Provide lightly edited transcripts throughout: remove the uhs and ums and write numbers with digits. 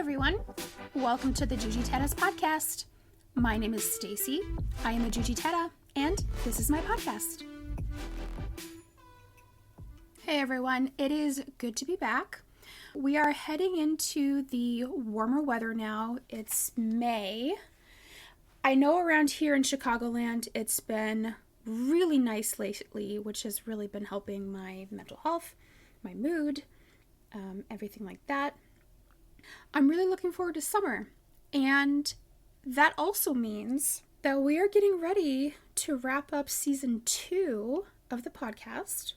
everyone. Welcome to the jujiteiraspodcast. My name is Stacy. I am a jujiteira, and this is my podcast. Hey everyone, it is good to be back. We are heading into the warmer weather now. It's May. I know around here in Chicagoland it's been really nice lately, which has really been helping my mental health, my mood, everything like that. I'm really looking forward to summer, and that also means that we are getting ready to wrap up season 2 of the podcast.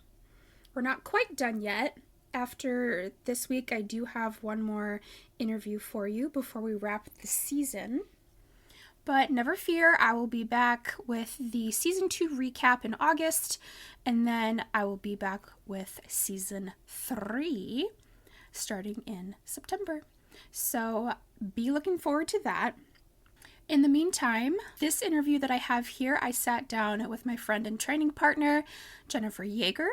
We're not quite done yet. After this week, I do have one more interview for you before we wrap the season. But never fear, I will be back with the season 2 recap in August, and then I will be back with season 3 starting in September. So be looking forward to that. In the meantime, this interview that I have here, I sat down with my friend and training partner, Jennifer Yager.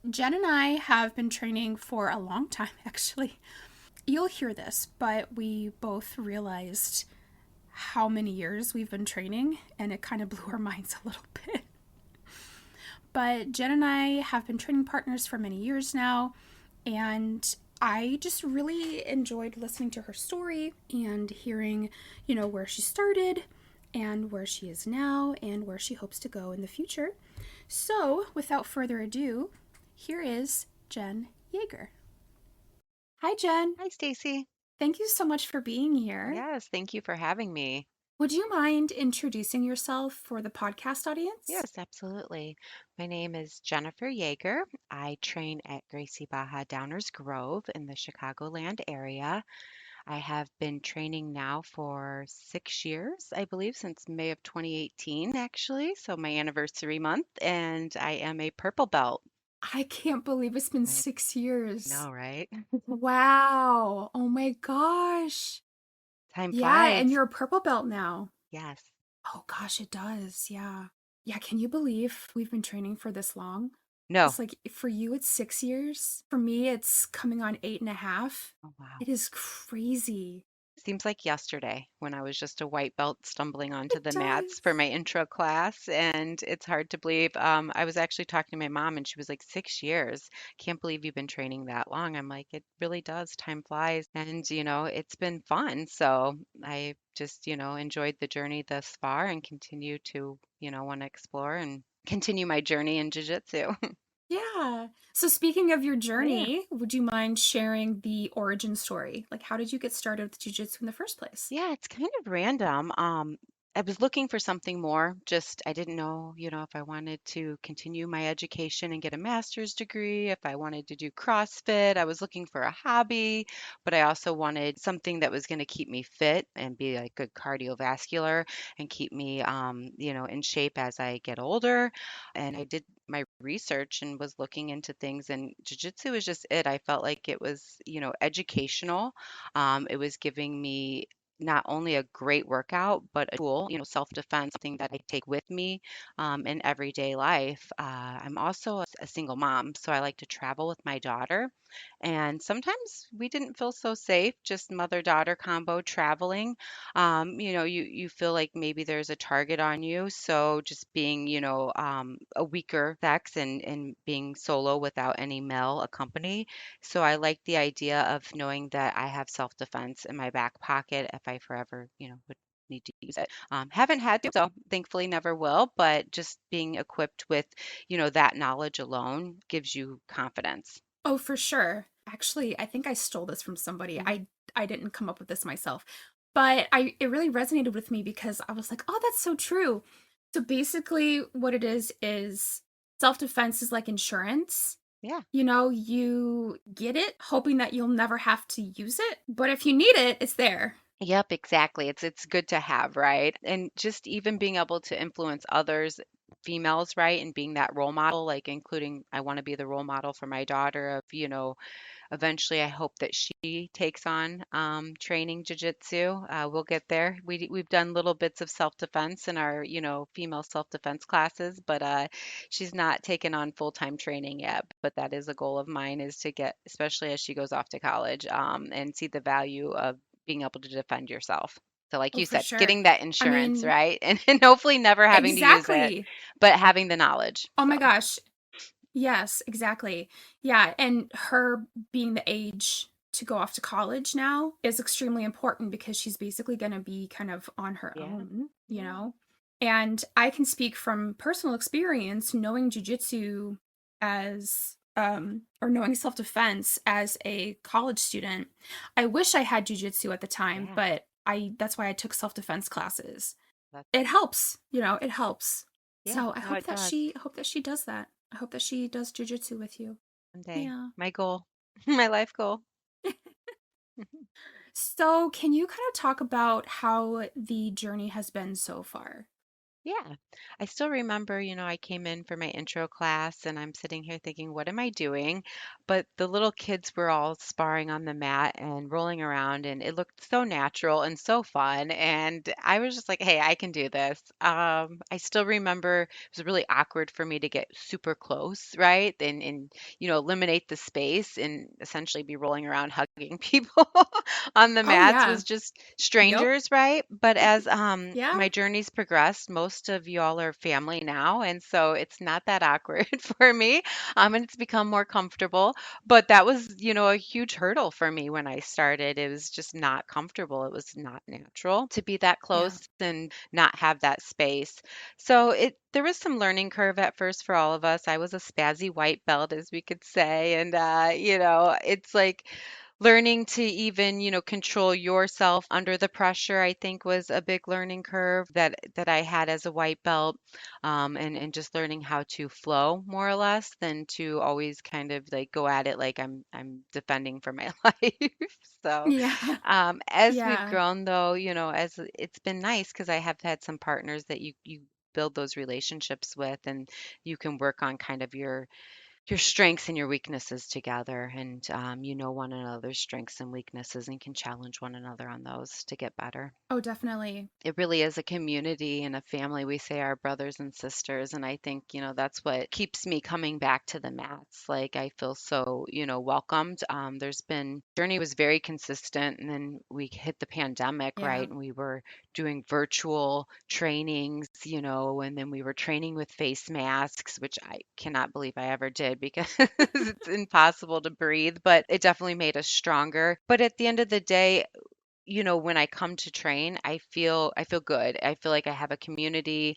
Jen and I have been training for a long time, actually. You'll hear this, but we both realized how many years we've been training, and it kind of blew our minds a little bit. But Jen and I have been training partners for many years now, and I just really enjoyed listening to her story and hearing, where she started and where she is now and where she hopes to go in the future. So, without further ado, here is Jen Yager. Hi, Jen. Hi, Stacy. Thank you so much for being here. Yes, thank you for having me. Would you mind introducing yourself for the podcast audience? Yes, absolutely. My name is Jennifer Yager. I train at Gracie Baja Downers Grove in the Chicagoland area. I have been training now for 6 years, I believe, since May of 2018, actually. So my anniversary month, and I am a purple belt. I can't believe it's been I 6 years. know, right? Wow. Oh my gosh. Time Yeah, and flies. you're a purple belt now. Yes. Oh gosh, it does. Yeah. Yeah, can you believe we've been training for this long? No. It's like for you, it's 6 years. For me, it's coming on 8.5. Oh, wow. It is crazy. Seems like yesterday when I was just a white belt stumbling onto It the mats for does. my intro class, and it's hard to believe. I was actually talking to my mom, and she was like, 6 years. Can't believe you've been training that long. I'm like, it really does. Time flies, and it's been fun. So I just enjoyed the journey thus far, and continue to want to explore and continue my journey in jiu-jitsu. Yeah. So speaking of your Yeah. journey, would you mind sharing the origin story? Like, how did you get started with jiu-jitsu in the first place? Yeah, it's kind of random. I was looking for something more. Just I didn't know, if I wanted to continue my education and get a master's degree, if I wanted to do CrossFit. I was looking for a hobby, but I also wanted something that was going to keep me fit and be like good cardiovascular and keep me, in shape as I get older. And I did my research and was looking into things, and jiu-jitsu was just it. I felt like it was, educational. It was giving me not only a great workout, but a tool, self-defense, something that I take with me in everyday life. I'm also a single mom, so I like to travel with my daughter. And sometimes we didn't feel so safe, just mother-daughter combo traveling. You feel like maybe there's a target on you. So just being, a weaker sex and being solo without any male accompany. So I like the idea of knowing that I have self-defense in my back pocket if I forever, would need to use it. Haven't had to, so thankfully never will, but just being equipped with, that knowledge alone gives you confidence. Oh, for sure. Actually, I think I stole this from somebody. Mhm. I didn't come up with this myself. But it really resonated with me because I was like, "Oh, that's so true." So basically what it is self-defense is like insurance. Yeah. You get it hoping that you'll never have to use it, but if you need it, it's there. Yep, exactly. It's good to have, right? And just even being able to influence others, females, right? And being that role model, like including I want to be the role model for my daughter of, eventually I hope that she takes on training jujitsu. We'll get there. We've done little bits of self-defense in our, female self-defense classes, but she's not taken on full-time training yet. But that is a goal of mine is to get, especially as she goes off to college, and see the value of being able to defend yourself. So like Oh, you for said, sure. getting that I insurance, mean, right? And hopefully never having to use it, exactly. but having the knowledge. Oh my So gosh. Yes, exactly. Yeah, and her being the age to go off to college now is extremely important because she's basically going to be kind of on her yeah. own, you Yeah. know? And I can speak from personal experience knowing jujitsu as or knowing self-defense as a college student. I wish I had jujitsu at the time, Yeah. but I that's why I took self-defense classes. That's It helps, it helps. yeah. So I No, hope it that does. she does that. I hope that she does jujitsu with you. One day. Yeah. My goal. My life goal. So, can you kind of talk about how the journey has been so far? Yeah. I still remember, I came in for my intro class and I'm sitting here thinking, what am I doing? But the little kids were all sparring on the mat and rolling around, and it looked so natural and so fun. And I was just like, hey, I can do this. I still remember it was really awkward for me to get super close, right? And eliminate the space and essentially be rolling around hugging people on the Oh, mats yeah. was just Yep. strangers, right? But as Yeah. my journey's progressed, most of y'all are family now, and so it's not that awkward for me. And it's become more comfortable. But that was, a huge hurdle for me when I started. It was just not comfortable. It was not natural to be that Yeah. close and not have that space. So there was some learning curve at first for all of us. I was a spazzy white belt, as we could say, and it's like learning to even control yourself under the pressure, I think, was a big learning curve that I had as a white belt, and just learning how to flow more or less than to always kind of like go at it like I'm defending for my life. So Yeah. as we've Yeah. grown, though, as it's been nice because I have had some partners that you build those relationships with, and you can work on kind of your strengths and your weaknesses together, and you know one another's strengths and weaknesses and can challenge one another on those to get better. Oh, definitely. It really is a community and a family. We say our brothers and sisters, and I think that's what keeps me coming back to the mats. Like I feel so welcomed. There's been journey was very consistent, and then we hit the pandemic, Yeah. right, and we were doing virtual trainings, and then we were training with face masks, which I cannot believe I ever did because it's impossible to breathe, but it definitely made us stronger. But at the end of the day, when I come to train, I feel good. I feel like I have a community.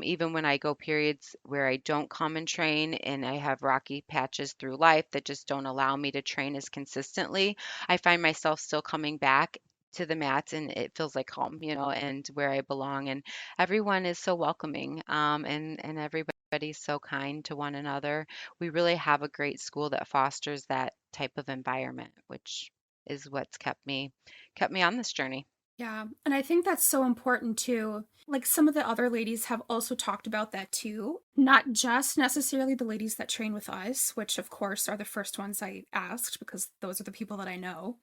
Even when I go periods where I don't come and train and I have rocky patches through life that just don't allow me to train as consistently, I find myself still coming back to the mats, and it feels like home, and where I belong. And everyone is so welcoming, and everybody's so kind to one another. We really have a great school that fosters that type of environment, which is what's kept me on this journey. Yeah. And I think that's so important too. Like some of the other ladies have also talked about that too. Not just necessarily the ladies that train with us, which of course are the first ones I asked because those are the people that I know.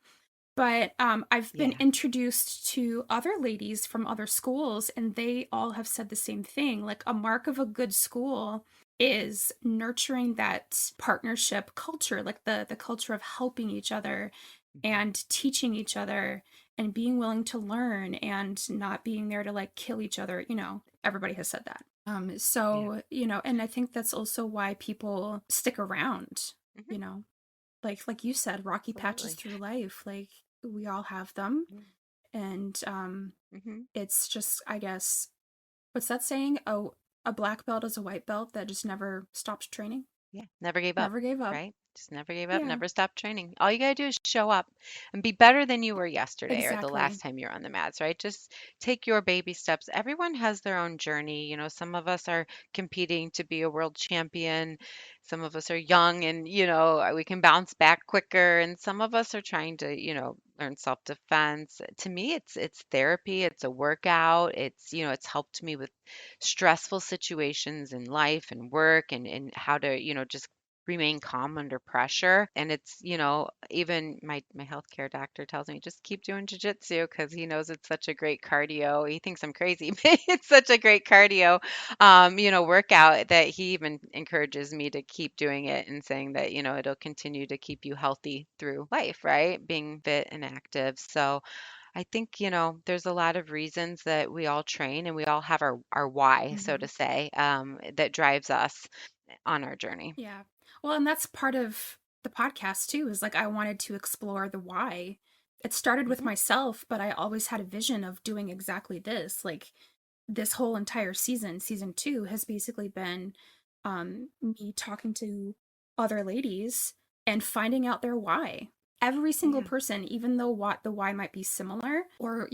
But I've been Yeah. introduced to other ladies from other schools, and they all have said the same thing. Like, a mark of a good school is nurturing that partnership culture, like the culture of helping each other Mhm. and teaching each other and being willing to learn and not being there to like kill each other. Everybody has said that. Yeah, And I think that's also why people stick around, mhm, you know like you said, rocky patches absolutely. through life, like we all have them. Yeah. And Mhm. it's just, I guess, what's that saying? Oh, a black belt is a white belt that just never stopped training, Yeah, never gave up, never gave up. right? Just never gave up, Yeah, never stopped training. All you gotta do is show up and be better than you were yesterday or the exactly. last time you're on the mats, right? Just take your baby steps. Everyone has their own journey. Some of us are competing to be a world champion. Some of us are young and, we can bounce back quicker. And some of us are trying to, learn self-defense. To me, it's therapy, it's a workout. It's helped me with stressful situations in life and work, and how to, just remain calm under pressure. And it's, even my healthcare doctor tells me just keep doing jujitsu because he knows it's such a great cardio. He thinks I'm crazy, but it's such a great cardio, workout that he even encourages me to keep doing it and saying that, it'll continue to keep you healthy through life, right? Being fit and active. So I think, there's a lot of reasons that we all train and we all have our why, so to Hmm. say, that drives us on our journey. Yeah. Well, and that's part of the podcast too, is like I wanted to explore the why. It started with Hmm. myself, but I always had a vision of doing exactly this. Like this whole entire season, season two, has basically been me talking to other ladies and finding out their why. Every single Yeah. person, even though what the why might be similar, or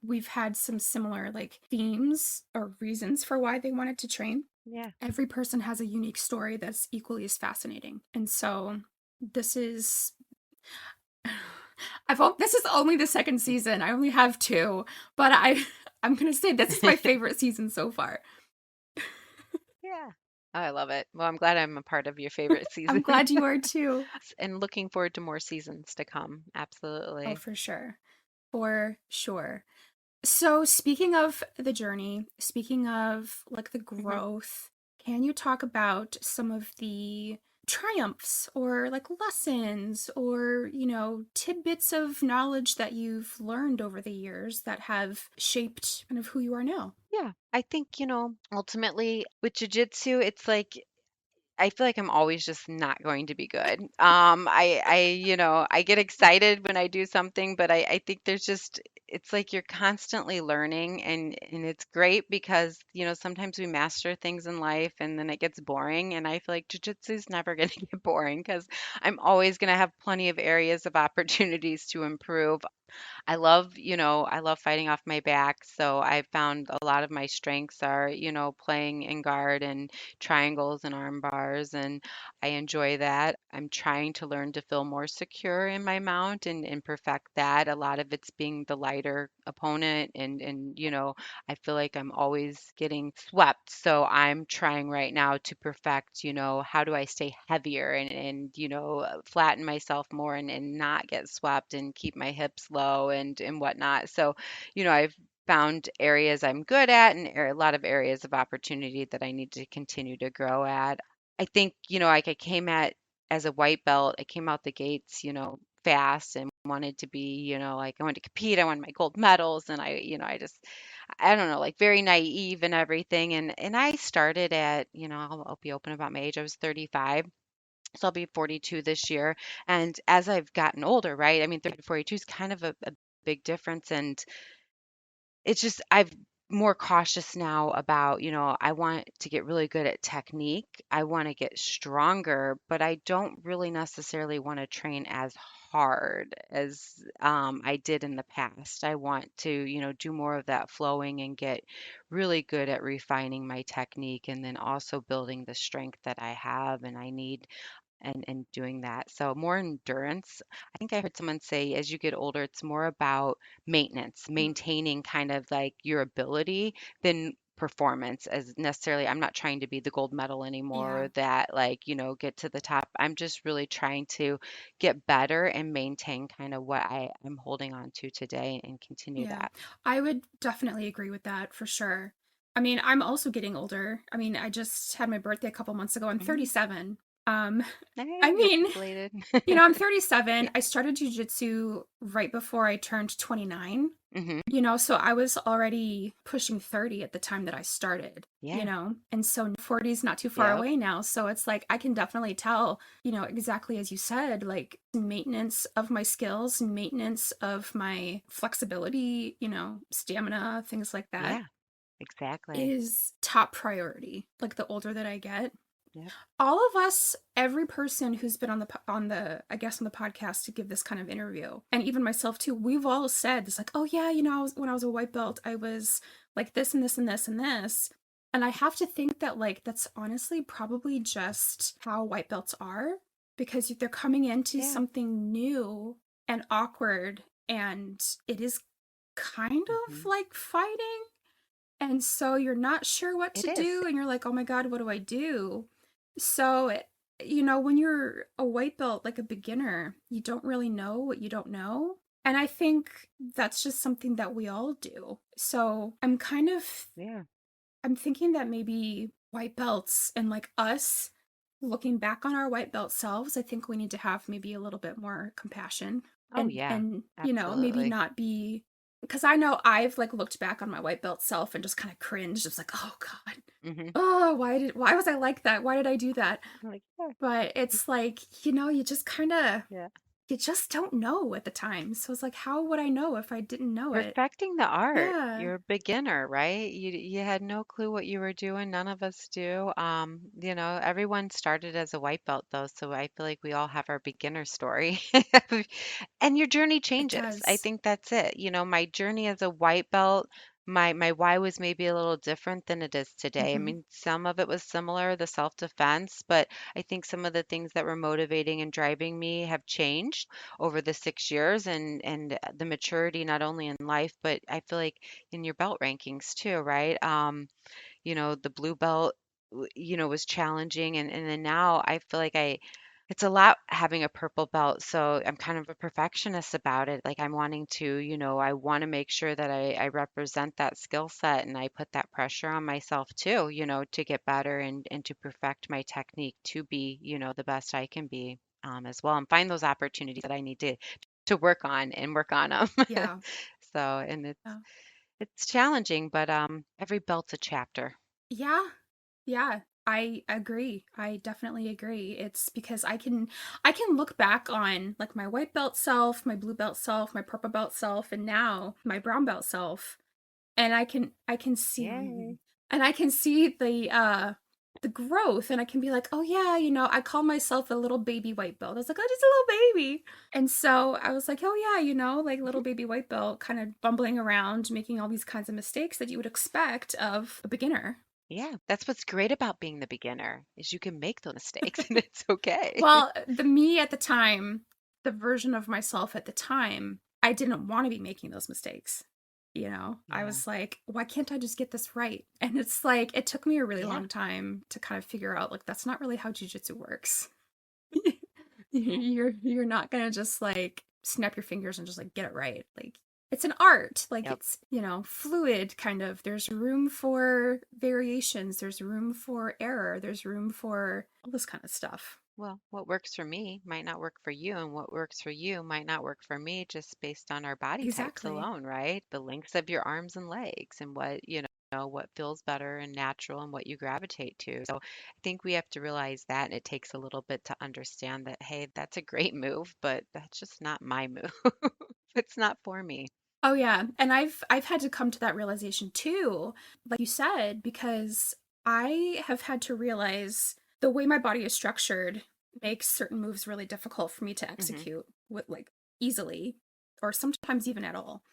we've had some similar like themes or reasons for why they wanted to train, Yeah. every person has a unique story that's equally as fascinating. And so this is this is only the second season. I only have two, but I'm going to say this is my favorite season so far. Yeah. Oh, I love it. Well, I'm glad I'm a part of your favorite I'm season glad you are too. and looking forward to more seasons to come. Oh, Absolutely. for sure. For sure. So, speaking of the journey, speaking of like the Hmm. growth, can you talk about some of the triumphs or like lessons or, tidbits of knowledge that you've learned over the years that have shaped kind of who you are now? Yeah. I think, ultimately with jujitsu, it's like I feel like I'm always just not going to be good. I get excited when I do something, but I think it's like you're constantly learning and it's great because, sometimes we master things in life and then it gets boring. And I feel like jujitsu is never going to get boring because I'm always going to have plenty of areas of opportunities to improve. I love fighting off my back. So I found a lot of my strengths are, playing in guard and triangles and arm bars. And I enjoy that. I'm trying to learn to feel more secure in my mount and perfect that. A lot of it's being the lighter opponent. And I feel like I'm always getting swept. So I'm trying right now to perfect, how do I stay heavier and flatten myself more and not get swept and keep my hips low and whatnot. So, I've found areas I'm good at and a lot of areas of opportunity that I need to continue to grow at. I think, like I came at as a white belt, I came out the gates, fast and wanted to be, like I wanted to compete. I wanted my gold medals and I don't know, like very naive and everything. And I started at, I'll be open about my age. I was 35. So I'll be 42 this year. And as I've gotten older, right? I mean, 30 to 42 is kind of a big difference. And it's just, I've more cautious now about, I want to get really good at technique. I want to get stronger, but I don't really necessarily want to train as hard as I did in the past. I want to, do more of that flowing and get really good at refining my technique and then also building the strength that I have and I need and doing that. So more endurance. I think I heard someone say as you get older, it's more about maintenance, maintaining kind of like your ability than performance as necessarily I'm not trying to be the gold medal anymore Yeah. or that like, get to the top. I'm just really trying to get better and maintain kind of what I'm holding on to today and continue Yeah, that. I would definitely agree with that for sure. I mean, I'm also getting older. I mean, I just had my birthday a couple months ago. I'm Hmm. 37. Um, I Hey, mean, happy belated. I'm 37. I started jujitsu right before I turned 29. Hmm. So I was already pushing 30 at the time that I started, Yeah. and so 40 is not too far Yep. away now. So it's like I can definitely tell, exactly as you said, like maintenance of my skills, maintenance of my flexibility, stamina, things like that Yeah, exactly. is top priority, like the older that I get. Yep. All of us, every person who's been on the I guess on the podcast to give this kind of interview, and even myself too, we've all said this like, oh yeah, when I was a white belt, I was like this and this and this and this. And I have to think that like that's honestly probably just how white belts are, because they're coming into Yeah. something new and awkward, and it is kind of Hmm. like fighting. And so you're not sure what It to is. do, and you're like, oh my God, what do I do? So, when you're a white belt, like a beginner, you don't really know what you don't know. And I think that's just something that we all do. So Yeah. I'm thinking that maybe white belts and like us looking back on our white belt selves, I think we need to have maybe a little bit more compassion. Oh, yeah, and maybe absolutely. not be, because I know I've like looked back on my white belt self and just kind of cringed. It's like, oh God, Hmm. oh, why was I like that? Why did I do that? Like, yeah, But it's like, you just kind of, yeah. you just don't know at the time. So it's like, how would I know if I didn't know it? Perfecting the art. Yeah, You're a beginner, right? You had no clue what you were doing. None of us do. Everyone started as a white belt though, so I feel like we all have our beginner story. And your journey it changes. I does. think that's it. My journey as a white belt, my why was maybe a little different than it is today. I Hmm. mean, some of it was similar, the self-defense, but I think some of the things that were motivating and driving me have changed over the 6 years, and the maturity not only in life, but I feel like in your belt rankings too, right? The blue belt, was challenging, and then now I feel like it's a lot having a purple belt, so I'm kind of a perfectionist about it. Like I'm wanting to, I want to make sure that I represent that skill set, and I put that pressure on myself too, to get better and to perfect my technique to be, the best I can be, as well, and find those opportunities that I need to work on and work on them. Yeah. So, and Yeah. it's challenging, but every belt's a chapter. Yeah. Yeah. I agree. I definitely agree. It's because I can look back on like my white belt self, my blue belt self, my purple belt self, and now my brown belt self. And I can see Yay. and I can see the growth, and I can be like, "Oh yeah, I call myself a little baby white belt." I was like, "Oh, just a little baby." And so I was like, "Oh yeah, like little Mhm. baby white belt kind of bumbling around making all these kinds of mistakes that you would expect of a beginner." Yeah, that's what's great about being the beginner is you can make those mistakes and it's okay. Well, the me at the time, the version of myself at the time, I didn't want to be making those mistakes. I Yeah. was like, why can't I just get this right? And it's like, it took me a really Yeah. long time to kind of figure out, like, that's not really how jujitsu works. Yeah. You're not gonna just like snap your fingers and just like get it right. Like, it's an art. Like, Yep. it's, fluid kind of. There's room for variations, there's room for error, there's room for all this kind of stuff. Well, what works for me might not work for you, and what works for you might not work for me just based on our body types Exactly. alone, right? The lengths of your arms and legs and what feels better and natural and what you gravitate to. So I think we have to realize that, and it takes a little bit to understand that, hey, that's a great move, but that's just not my move. It's not for me. Oh yeah, and I've had to come to that realization too, like you said, because I have had to realize the way my body is structured makes certain moves really difficult for me to Hmm. execute with like easily or sometimes even at all.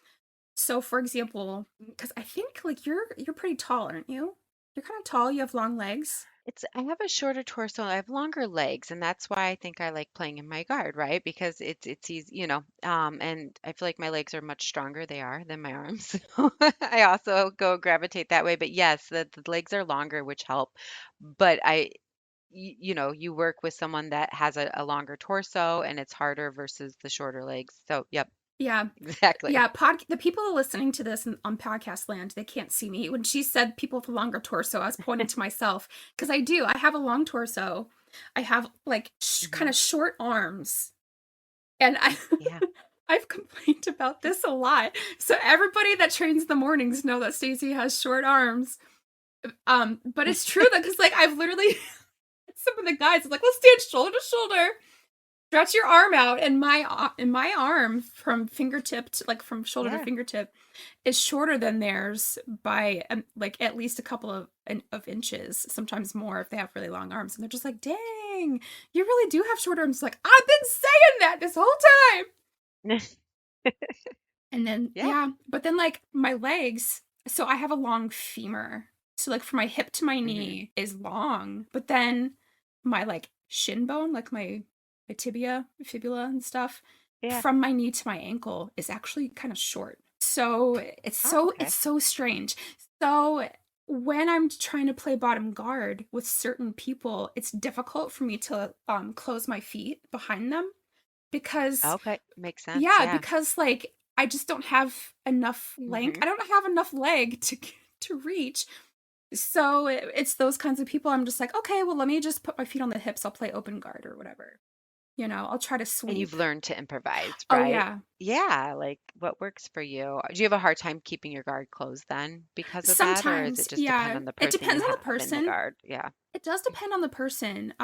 So for example, because I think like you're pretty tall, aren't you? You're kind of tall, you have long legs. I have a shorter torso, I have longer legs, and that's why I think I like playing in my guard, right? Because it's easy, and I feel like my legs are much stronger they are than my arms. So I also go gravitate that way. But yes, the legs are longer, which help. But you work with someone that has a longer torso and it's harder versus the shorter legs. So, yep, Yeah. exactly. Yeah, the people listening to this on podcast land, they can't see me. When she said people with a longer torso, I was pointing to myself because I do. I have a long torso. I have like kind Hmm. of short arms, and Yeah. I've complained about this a lot. So everybody that trains in the mornings know that Stacy has short arms. But it's true that because like I've literally some of the guys are like, let's stand shoulder to shoulder, stretch your arm out, and my arm from fingertip to like from shoulder to Yeah. fingertip is shorter than theirs by like at least a couple of inches, sometimes more if they have really long arms. And they're just like, "Dang, you really do have short arms." Like, I've been saying that this whole time. And then Yeah. yeah, but then like my legs, so I have a long femur. So like from my hip to my Hmm. knee is long, but then my like shin bone, like my tibia, fibula and stuff, Yeah. from my knee to my ankle is actually kind of short. So it's Oh, so okay. it's so strange. So when I'm trying to play bottom guard with certain people, it's difficult for me to close my feet behind them because Okay. Makes sense. yeah, Yeah. because like I just don't have enough length. Hmm. I don't have enough leg to reach. So it's those kinds of people I'm just like, okay, well let me just put my feet on the hips. I'll play open guard or whatever. I'll try to And you've sweep. learned to improvise, Oh, right? yeah. Yeah, like what works for you? Do you have a hard time keeping your guard closed then because of that, or is Sometimes, it just depend yeah. on the It person you depends on the have in the person. guard? Yeah. It does depend on the person.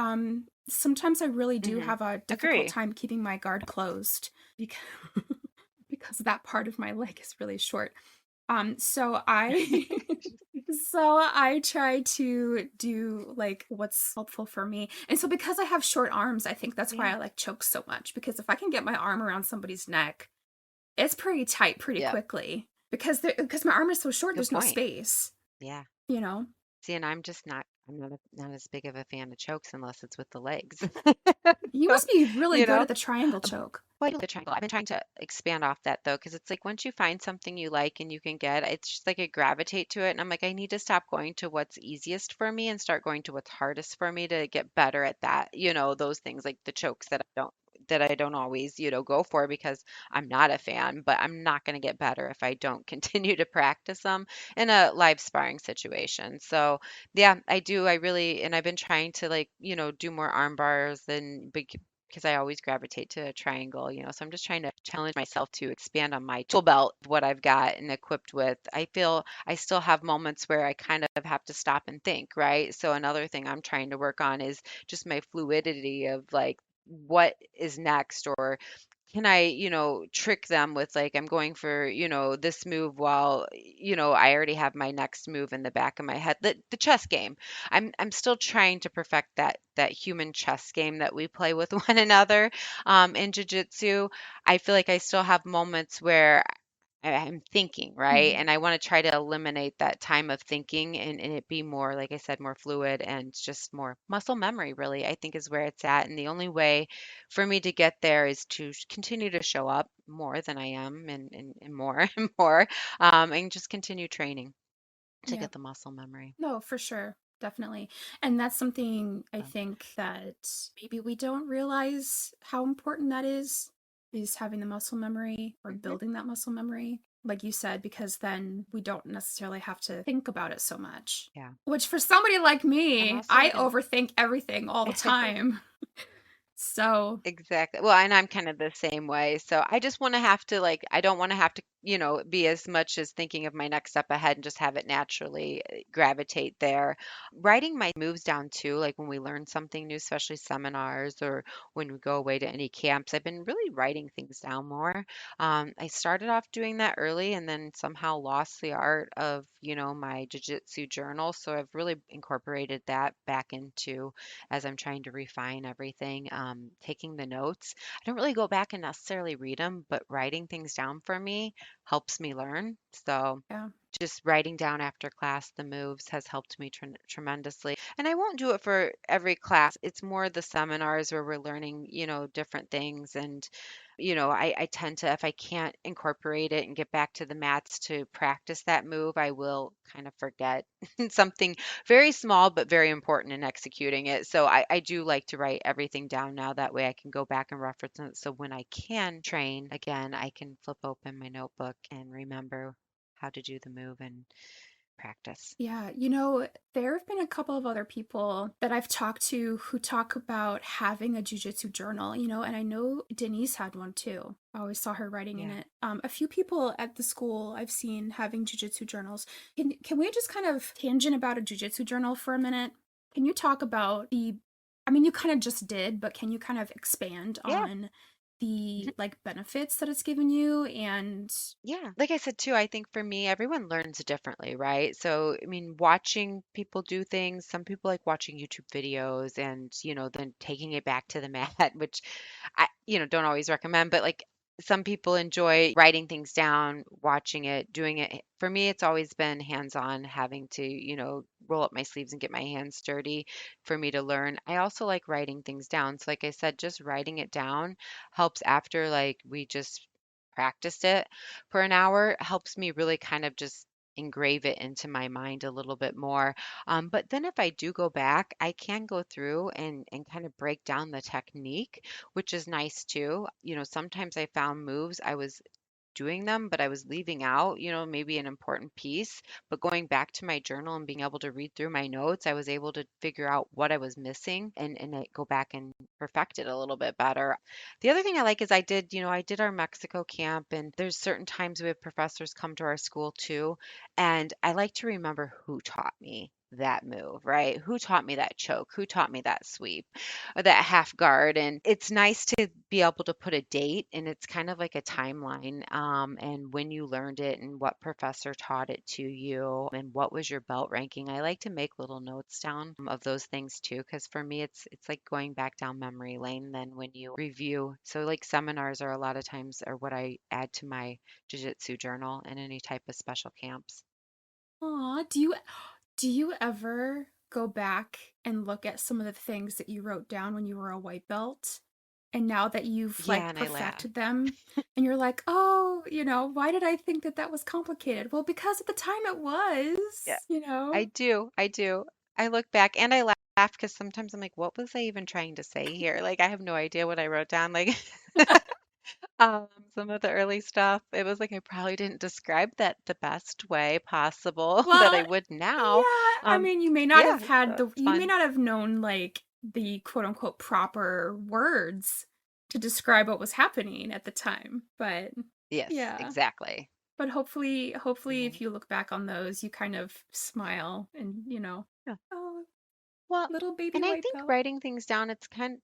Sometimes I really do Mm-hmm. have a difficult Agree. time keeping my guard closed because because that part of my leg is really short. So I so I try to do like what's helpful for me. And so because I have short arms, I think that's why Yeah. I like choke so much because if I can get my arm around somebody's neck, it's pretty tight pretty Yep. quickly because my arm is so short, Good there's no point. space, Yeah. you know. See, and I'm not as big of a fan of chokes unless it's with the legs. You So, must be really you good know, at the triangle choke. quite the triangle. I've been trying to expand off that though, because it's like once you find something you like and you can get, it's just like I gravitate to it. And I'm like, I need to stop going to what's easiest for me and start going to what's hardest for me to get better at that. Those things like the chokes that I don't always, go for because I'm not a fan, but I'm not going to get better if I don't continue to practice them in a live sparring situation. So, yeah, I do. I really, and I've been trying to like, do more arm bars and because I always gravitate to a triangle, so I'm just trying to challenge myself to expand on my tool belt, what I've got and equipped with. I feel I still have moments where I kind of have to stop and think, right? So another thing I'm trying to work on is just my fluidity of like what is next, or can I, trick them with like I'm going for, this move while, I already have my next move in the back of my head. The chess game. I'm still trying to perfect that human chess game that we play with one another in jiu-jitsu. I feel like I still have moments where I'm thinking, right? Mhm. And I want to try to eliminate that time of thinking and it be more, like I said, more fluid and just more muscle memory, really, I think is where it's at. And the only way for me to get there is to continue to show up more than I am and more and more, and just continue training to Yeah. get the muscle memory. No, for sure. Definitely. And that's something I So, think that maybe we don't realize how important that is having the muscle memory or mhm, building that muscle memory, like you said, because then we don't necessarily have to think about it so much. yeah. Which for somebody like I'm me, also I like an overthink everything all the time. So, Exactly. Well, and I'm kind of the same way. So I just want to have to like, I don't want to have to, be as much as thinking of my next step ahead and just have it naturally gravitate there. Writing my moves down too, like when we learn something new, especially seminars or when we go away to any camps, I've been really writing things down more. I started off doing that early and then somehow lost the art of, my jiu-jitsu journal. So I've really incorporated that back into as I'm trying to refine everything, taking the notes. I don't really go back and necessarily read them, but writing things down for me helps me learn. So yeah. just writing down after class the moves has helped me tremendously. And I won't do it for every class. It's more the seminars where we're learning, different things. And, I tend to, if I can't incorporate it and get back to the mats to practice that move, I will kind of forget something very small but very important in executing it. So I do like to write everything down now. That way I can go back and reference it. So when I can train again, I can flip open my notebook and remember how to do the move and practice. Yeah, there have been a couple of other people that I've talked to who talk about having a jujitsu journal, and I know Denise had one too. I always saw her writing in Yeah. it. A few people at the school I've seen having jujitsu journals. Can we just kind of tangent about a jujitsu journal for a minute? Can you talk about I mean, you kind of just did, but can you kind of expand Yeah. on the like benefits that it's given you and Yeah, like I said too, I think for me, everyone learns differently, right? So, I mean, watching people do things, some people like watching YouTube videos and, then taking it back to the mat, which I, don't always recommend, but like some people enjoy writing things down, watching it, doing it. For me, it's always been hands-on, having to, roll up my sleeves and get my hands dirty for me to learn. I also like writing things down. So, like I said, just writing it down helps after like we just practiced it for an hour helps me really kind of just engrave it into my mind a little bit more. But then if I do go back, I can go through and kind of break down the technique, which is nice too. Sometimes I found moves I was doing them, but I was leaving out, maybe an important piece. But going back to my journal and being able to read through my notes, I was able to figure out what I was missing and I go back and perfect it a little bit better. The other thing I like is I did our Mexico camp, and there's certain times we have professors come to our school too. And I like to remember who taught me that move, right? Who taught me that choke? Who taught me that sweep or that half guard? And it's nice to be able to put a date, and it's kind of like a timeline, and when you learned it and what professor taught it to you and what was your belt ranking. I like to make little notes down of those things too, because for me, it's like going back down memory lane then when you review. So like seminars are a lot of times are what I add to my jiu-jitsu journal and any type of special camps. Aw, do you ever go back and look at some of the things that you wrote down when you were a white belt? And now that you've Yeah, like and I laugh. perfected them, and you're like, oh, why did I think that that was complicated? Well, because at the time it Yeah, was, I do. I do. I look back and I laugh because sometimes I'm like, what was I even trying to say here? Like, I have no idea what I wrote down. Like, some of the early stuff, it was like I probably didn't describe that the best way possible that I Well, would now. yeah, I Um, mean, you may not yeah, have had so the it's you may fun. not have known like the quote unquote proper words to describe what was happening at the time, but Yes, yeah. exactly. But hopefully Right. if you look back on those, you kind of smile and, Yeah. oh, Well, little baby and I white think belt. writing things down, it's kind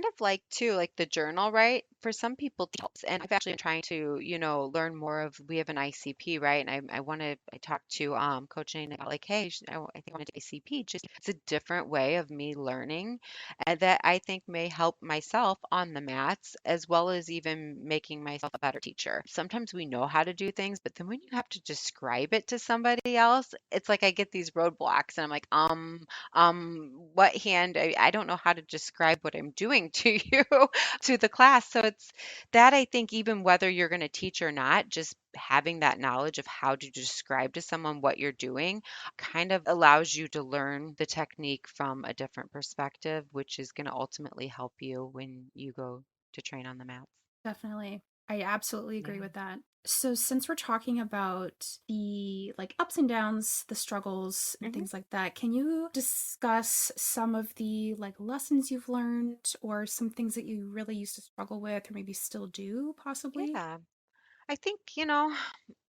of like too like the journal, right? For some people it helps, and I've actually been trying to learn more of. We have an ICP, right? And I talked to coach Jane about like, hey, I think I want to do ICP. Just it's a different way of me learning, and that I think may help myself on the mats as well as even making myself a better teacher. Sometimes we know how to do things, but then when you have to describe it to somebody else, it's like I get these roadblocks and I'm like, what hand I don't know how to describe what I'm doing to you to the class. So it's that I think even whether you're going to teach or not, just having that knowledge of how to describe to someone what you're doing kind of allows you to learn the technique from a different perspective, which is going to ultimately help you when you go to train on the mats. Definitely. I absolutely agree Yeah. with that. So since we're talking about the like ups and downs, the struggles and Hmm. things like that, can you discuss some of the like lessons you've learned or some things that you really used to struggle with or maybe still do possibly? Yeah. I think,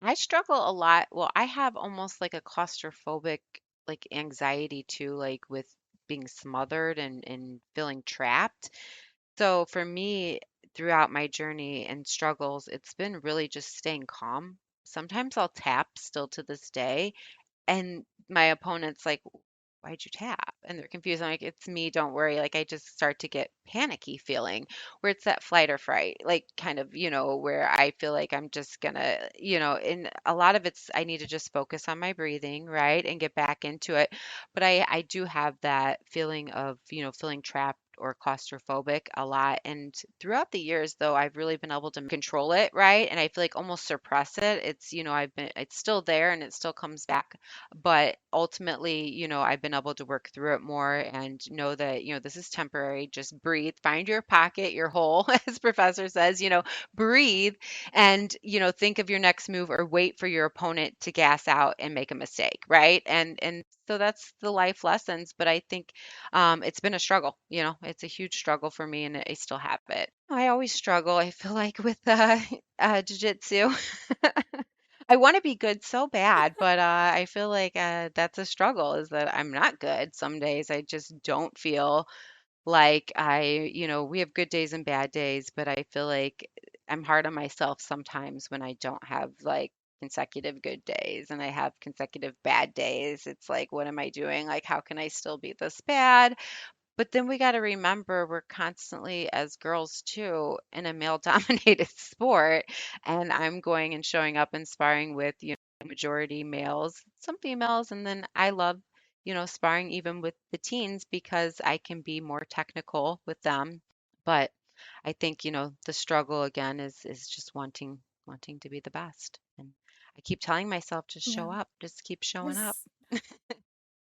I struggle a lot. Well, I have almost like a claustrophobic like anxiety too, like with being smothered and feeling trapped. So for me, throughout my journey and struggles, it's been really just staying calm. Sometimes I'll tap still to this day, and my opponent's like, why'd you tap? And they're confused. I'm like, it's me, don't worry. Like I just start to get panicky feeling where it's that flight or fright, like kind of, where I feel like I'm just gonna, and a lot of it's I need to just focus on my breathing, right? And get back into it. But I do have that feeling of, feeling trapped or claustrophobic a lot. And throughout the years though, I've really been able to control it, right? And I feel like almost suppress it. It's still there and it still comes back, but ultimately, I've been able to work through it more and know that, this is temporary. Just breathe, find your pocket, your hole, as professor says, breathe and, think of your next move or wait for your opponent to gas out and make a mistake, right? And so that's the life lessons, but I think it's been a struggle, it's a huge struggle for me and I still have it. I always struggle, I feel like, with jiu-jitsu. I want to be good so bad, but I feel like that's a struggle is that I'm not good. Some days I just don't feel like we have good days and bad days, but I feel like I'm hard on myself sometimes when I don't have like consecutive good days and I have consecutive bad days. It's like, what am I doing? Like, how can I still be this bad? But then we got to remember we're constantly, as girls too, in a male dominated sport. And I'm going and showing up and sparring with, majority males, some females. And then I love, sparring even with the teens because I can be more technical with them. But I think, the struggle again is just wanting to be the best. And I keep telling myself, just Yeah. show up, just keep showing up. Yes.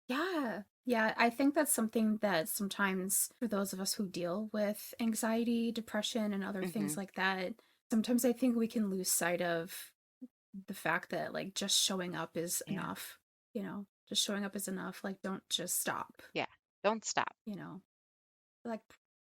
Yeah. Yeah, I think that's something that sometimes for those of us who deal with anxiety, depression, and other things Hmm. like that, Sometimes I think we can lose sight of the fact that like just showing up is Yeah. enough, you know, just showing up is enough. Like, don't just stop, Yeah. Don't stop. you know, like,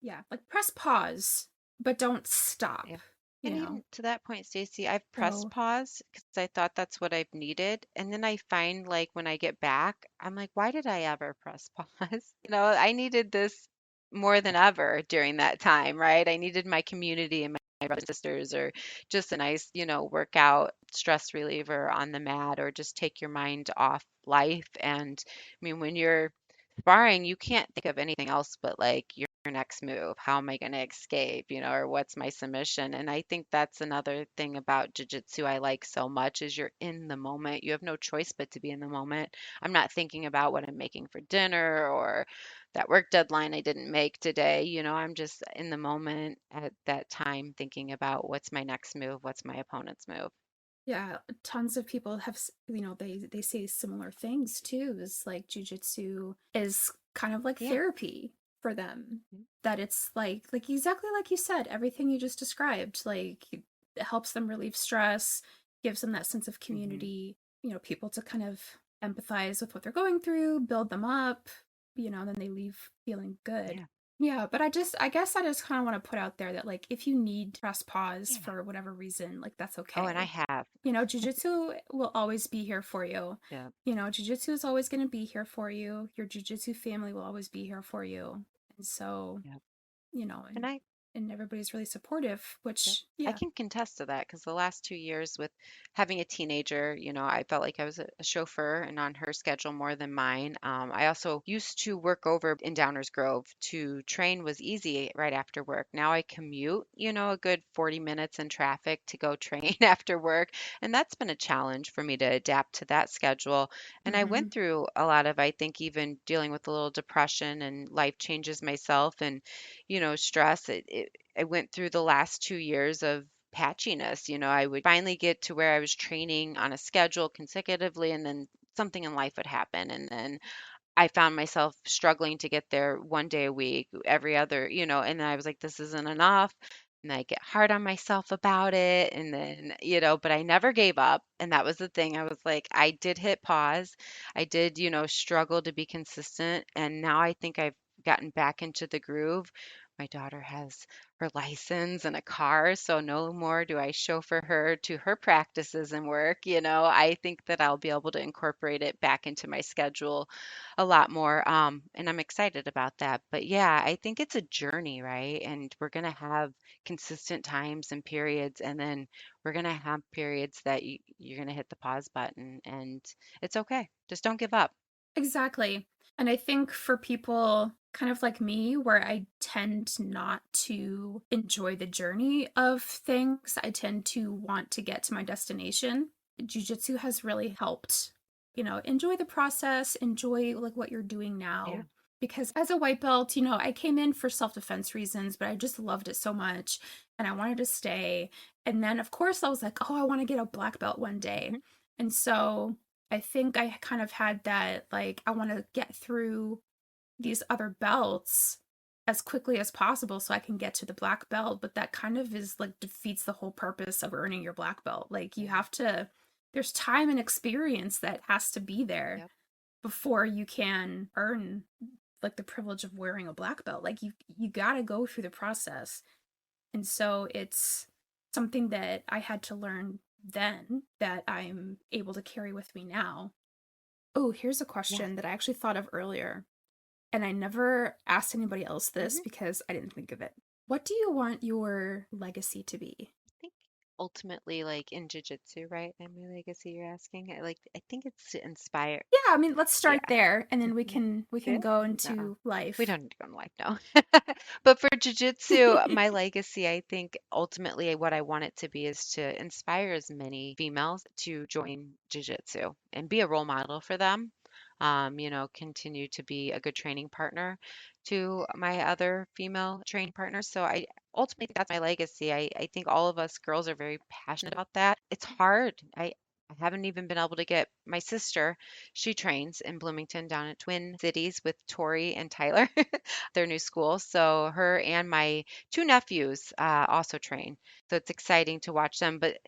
yeah, like press pause, but don't Yeah. stop, you And know. even to that point, Stacey, I've pressed So, pause because I thought that's what I've needed. And then I find like when I get back, I'm like, why did I ever press pause? I needed this more than ever during that time, right? I needed my community and my brothers and sisters, or just a nice, workout stress reliever on the mat, or just take your mind off life. And I mean, when you're sparring, you can't think of anything else but like your next move. How am I going to escape, or what's my submission? And I think that's another thing about jiu-jitsu I like so much is you're in the moment. You have no choice but to be in the moment. I'm not thinking about what I'm making for dinner or that work deadline I didn't make today. I'm just in the moment at that time thinking about what's my next move, what's my opponent's move. yeah, tons of people have, they say similar things too. Is like jujitsu is kind of like Yeah. therapy for them. Mhm. That it's like exactly like you said, everything you just described. Like it helps them relieve stress, gives them that sense of Mhm. community. People to kind of empathize with what they're going through, build them up. Then they leave feeling good. Yeah. Yeah, but I guess I just kind of want to put out there that like if you need to press pause Yeah. for whatever reason, like that's Oh, and I okay. have. Jujitsu will always be here for you. Yeah. Jujitsu is always going to be here for you. Your jujitsu family will always be here for you. And so, Yeah. you know, And and I and everybody's really supportive, Yep. which I yeah. can contest to that because the last 2 years with having a teenager, I felt like I was a chauffeur and on her schedule more than mine. I also used to work over in Downers Grove. To train was easy right after work. Now I commute, a good 40 minutes in traffic to go train after work. And that's been a challenge for me to adapt to that schedule. And I went Mhm. through a lot of, I think, even dealing with a little depression and life changes myself and, stress. I went through the last 2 years of patchiness. I would finally get to where I was training on a schedule consecutively, and then something in life would happen. And then I found myself struggling to get there one day a week, every other, and then I was like, this isn't enough. And I get hard on myself about it. And then, but I never gave up. And that was the thing. I was like, I did hit pause. I did, struggle to be consistent. And now I think I've gotten back into the groove. My daughter has her license and a car, so no more do I chauffeur her to her practices and work. I think that I'll be able to incorporate it back into my schedule a lot more. And I'm excited about that. But yeah, I think it's a journey, right? And we're going to have consistent times and periods, and then we're going to have periods that you're going to hit the pause button, and it's okay. Just don't give up. Exactly. And I think for people kind of like me, where I tend not to enjoy the journey of things, I tend to want to get to my destination. Jiu-jitsu has really helped, enjoy the process, enjoy like what you're doing Yeah. now. Because as a white belt, I came in for self-defense reasons, but I just loved it so much and I wanted to stay. And then, of course, I was like, oh, I want to get a black belt one day. Mhm. And so I think I kind of had that, like, I want to get through these other belts as quickly as possible so I can get to the black belt. But that kind of is like defeats the whole purpose of earning your black belt. Like, you Yeah. have to, there's time and experience that has to be there Yep. before you can earn like the privilege of wearing a black belt. Like, you got to go through the process. And so it's something that I had to learn then that I'm able to carry with me now. Oh, here's a Yeah. question that I actually thought of earlier, and I never asked anybody else this Mhm. because I didn't think of it. What do you want your legacy to be? I think ultimately, like in jiu-jitsu, right? And my legacy you're asking, I think it's to inspire. Yeah, I mean, let's Yeah. start there and then we Mhm. can we can Good? go No, into we life. don't need to go in life, no. But for jujitsu, my legacy, I think ultimately what I want it to be is to inspire as many females to join jujitsu and be a role model for them. Continue to be a good training partner to my other female training partners. So I ultimately think that's my legacy. I think all of us girls are very passionate about that. It's hard. I I haven't even been able to get my sister. She trains in Bloomington down at Twin Cities with Tori and Tyler, their new school. So her and my two nephews also train. So it's exciting to watch them. But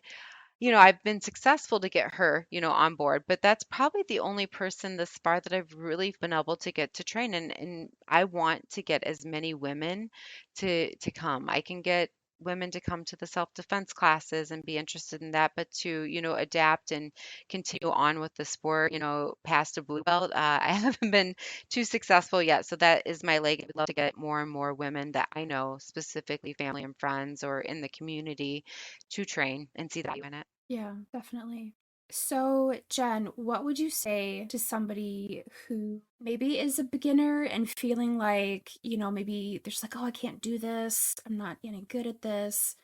I've been successful to get her, on board, but that's probably the only person thus far that I've really been able to get to train. And I want to get as many women to come. I can get women to come to the self-defense classes and be interested in that, but to, adapt and continue on with the sport, past a blue belt, I haven't been too successful yet. So that is my leg. I'd love to get more and more women that I know, specifically family and friends or in the community, to train and see the value in it. Yeah, definitely. So, Jen, what would you say to somebody who maybe is a beginner and feeling like, maybe they're just like, oh, I can't do this. I'm not any good at this.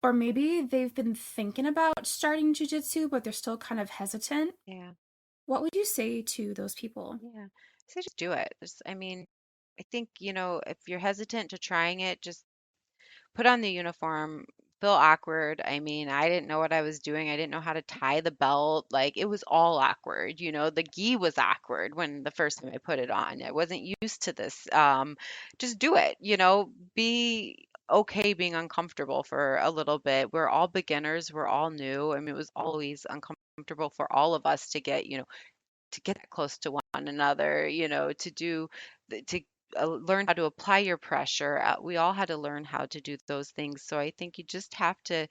Or maybe they've been thinking about starting jujitsu, but they're still kind of hesitant. Yeah, What would you say to those people? yeah. So just do it. I mean, I think, if you're hesitant to trying it, just put on the uniform, feel awkward. I mean, I didn't know what I was doing. I didn't know how to tie the belt. Like it was all awkward. The gi was awkward when the first time I put it on. I wasn't used to this. Just do it, be okay being uncomfortable for a little bit. We're all beginners. We're all new. I mean, it was always uncomfortable for all of us to get that close to one another, to do, to learn how to apply your pressure. We all had to learn how to do those things. So I think you just have to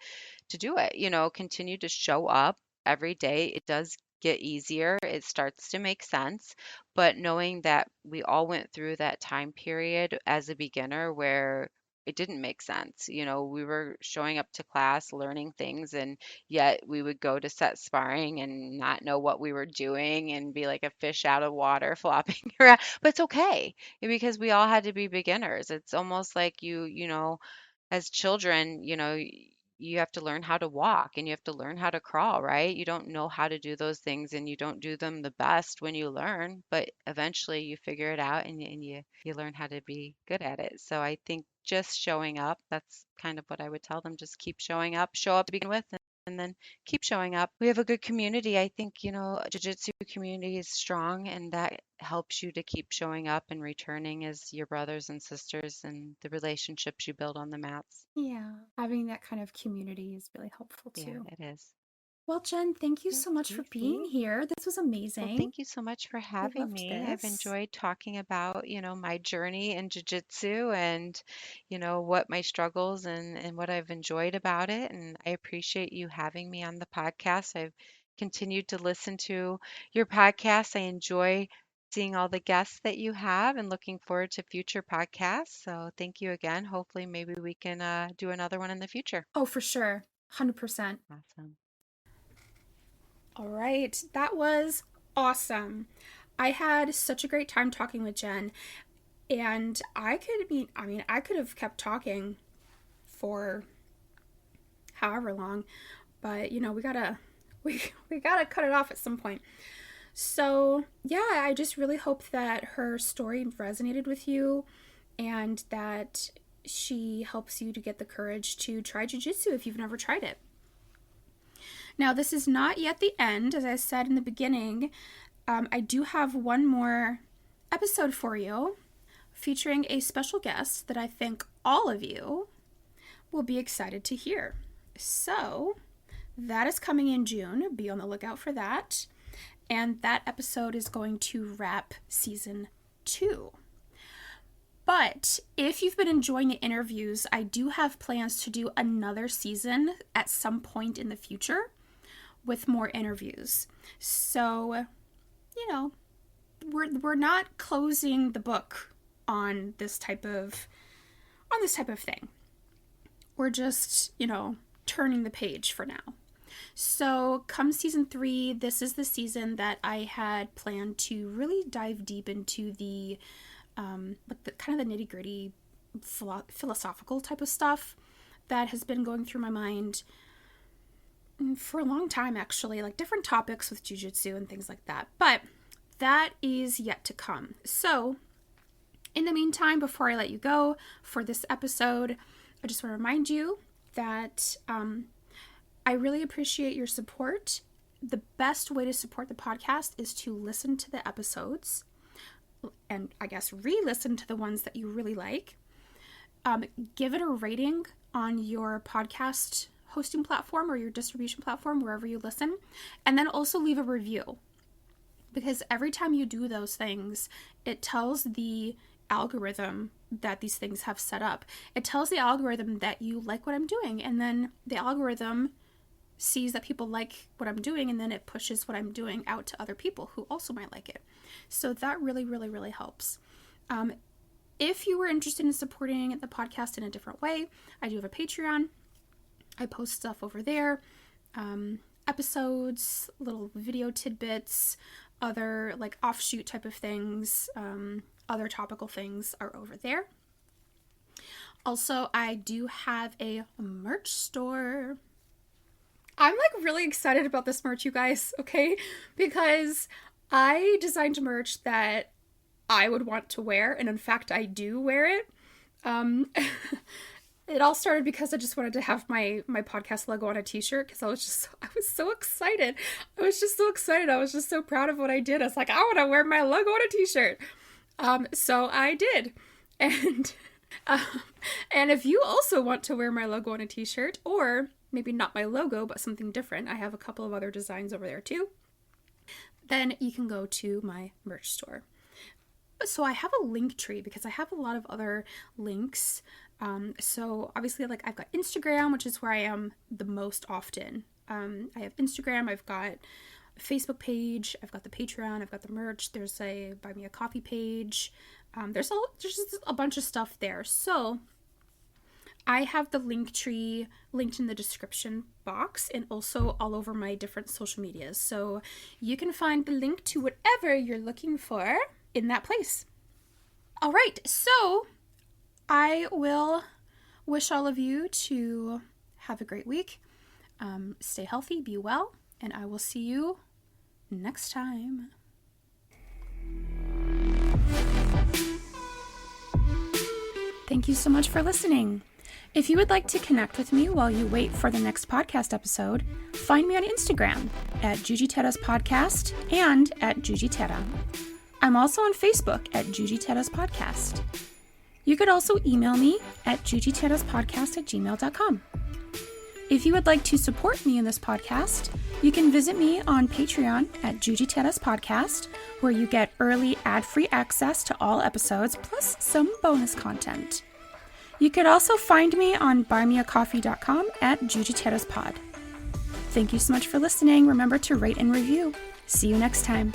do it, continue to show up every day. It does get easier. It starts to make sense. But knowing that we all went through that time period as a beginner where it didn't make sense. We were showing up to class, learning things, and yet we would go to set sparring and not know what we were doing and be like a fish out of water flopping around. But it's okay because we all had to be beginners. It's almost like as children, you have to learn how to walk and you have to learn how to crawl, right? You don't know how to do those things and you don't do them the best when you learn, but eventually you figure it out and you learn how to be good at it. So I think just showing up, that's kind of what I would tell them. Just keep showing up, show up to begin with, and then keep showing up. We have a good community. I think, jiu-jitsu community is strong and that helps you to keep showing up and returning as your brothers and sisters and the relationships you build on the mats. Yeah, having that kind of community is really helpful Yeah, too. it is. Well, Jen, thank you Thank so much for being you. here. This was Well, amazing. thank you so much for I having loved me. I've this. enjoyed talking about, my journey in jiu-jitsu and, what my struggles and what I've enjoyed about it. And I appreciate you having me on the podcast. I've continued to listen to your podcast. I enjoy seeing all the guests that you have and looking forward to future podcasts. So thank you again. Hopefully, maybe we can do another one in the future. Oh, for sure. 100%. Awesome. All right. That was awesome. I had such a great time talking with Jen, and I could have kept talking for however long, but we got to cut it off at some point. So, yeah, I just really hope that her story resonated with you and that she helps you to get the courage to try jujitsu if you've never tried it. Now, this is not yet the end. As I said in the beginning, I do have one more episode for you featuring a special guest that I think all of you will be excited to hear. So, that is coming in June. Be on the lookout for that. And that episode is going to wrap season 2. But if you've been enjoying the interviews, I do have plans to do another season at some point in the future with more interviews. So, we're not closing the book on this type of thing. We're just, turning the page for now. So, come season 3, this is the season that I had planned to really dive deep into the kind of the nitty-gritty philosophical type of stuff that has been going through my mind for a long time, actually, like different topics with jiu-jitsu and things like that. But that is yet to come. So, in the meantime, before I let you go for this episode, I just want to remind you that I really appreciate your support the best way to support the podcast is to listen to the episodes and I guess re-listen to the ones that you really like. Give it a rating on your podcast hosting platform or your distribution platform, wherever you listen, and then also leave a review. Because every time you do those things, it tells the algorithm that these things have set up. It tells the algorithm that you like what I'm doing, and then the algorithm sees that people like what I'm doing, and then it pushes what I'm doing out to other people who also might like it. So that really, really, really helps. If you were interested in supporting the podcast in a different way, I do have a Patreon. I post stuff over there, episodes, little video tidbits, other like offshoot type of things, other topical things are over there. Also, I do have a merch store. I'm like really excited about this merch, you guys, okay? Because I designed merch that I would want to wear, and in fact, I do wear it. It all started because I just wanted to have my podcast logo on a t-shirt because I was so excited. I was just so proud of what I did. I was like, I want to wear my logo on a t-shirt. So I did. And if you also want to wear my logo on a t-shirt, or maybe not my logo, but something different, I have a couple of other designs over there too, then you can go to my merch store. So I have a link tree because I have a lot of other links. So obviously, like, I've got Instagram, which is where I am the most often. I have Instagram, I've got a Facebook page, I've got the Patreon, I've got the merch, there's a Buy Me a Coffee page. There's just a bunch of stuff there. So I have the link tree linked in the description box and also all over my different social medias. So you can find the link to whatever you're looking for in that place. All right, so I will wish all of you to have a great week. Stay healthy, be well, and I will see you next time. Thank you so much for listening. If you would like to connect with me while you wait for the next podcast episode, find me on Instagram at jujiteiraspodcast and at jujiteira. I'm also on Facebook at jujiteiraspodcast. You could also email me at jujiteiraspodcast@gmail.com. If you would like to support me in this podcast, you can visit me on Patreon at jujiteiraspodcast, where you get early ad-free access to all episodes, plus some bonus content. You could also find me on buymeacoffee.com at jujiteiraspod. Thank you so much for listening. Remember to rate and review. See you next time.